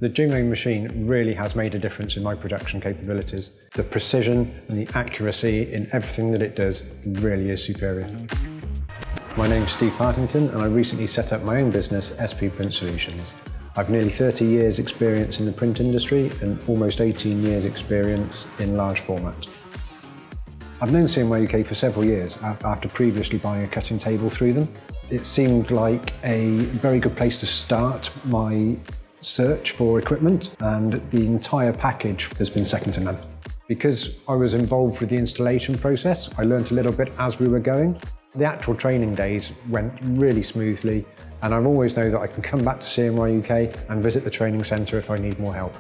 The JWEI machine really has made a difference in my production capabilities. The precision and the accuracy in everything that it does really is superior. My name's Steve Partington and I recently set up my own business, SP Print Solutions. I've nearly 30 years experience in the print industry and almost 18 years experience in large format. I've known CMYUK for several years after previously buying a cutting table through them. It seemed like a very good place to start my search for equipment, and the entire package has been second to none. Because I was involved with the installation process, I learned a little bit as we were going. The actual training days went really smoothly, and I've always known that I can come back to CMYUK and visit the training centre if I need more help.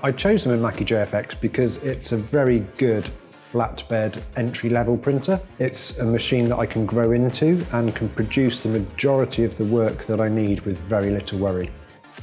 I chose the Mimaki JFX because it's a very good flatbed entry-level printer. It's a machine that I can grow into and can produce the majority of the work that I need with very little worry.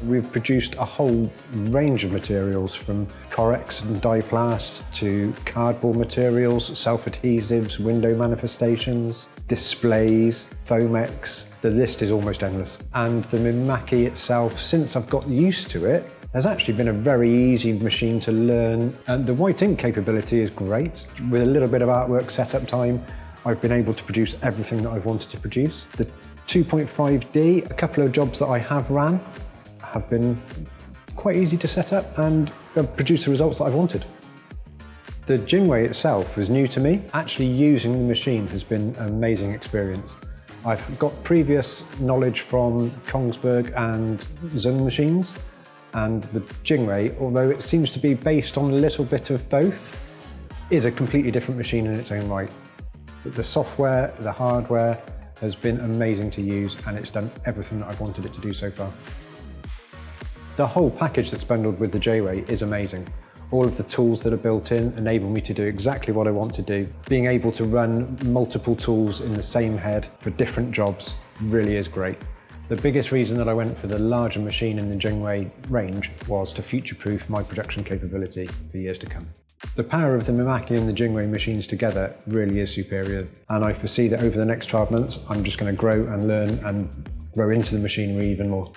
We've produced a whole range of materials, from Corex and Diplast to cardboard materials, self-adhesives, window manifestations, displays, Foamex. The list is almost endless. And the Mimaki itself, since I've got used to it, has actually been a very easy machine to learn. And the white ink capability is great. With a little bit of artwork setup time, I've been able to produce everything that I've wanted to produce. The 2.5D, a couple of jobs that I have ran, have been quite easy to set up and have produced the results that I've wanted. The JWEI itself was new to me. Actually using the machine has been an amazing experience. I've got previous knowledge from Kongsberg and Zung machines, and the JWEI, although it seems to be based on a little bit of both, is a completely different machine in its own right. But the software, the hardware has been amazing to use, and it's done everything that I've wanted it to do so far. The whole package that's bundled with the JWEI is amazing. All of the tools that are built in enable me to do exactly what I want to do. Being able to run multiple tools in the same head for different jobs really is great. The biggest reason that I went for the larger machine in the JWEI range was to future-proof my production capability for years to come. The power of the Mimaki and the JWEI machines together really is superior, and I foresee that over the next 12 months I'm just going to grow and learn and grow into the machinery even more.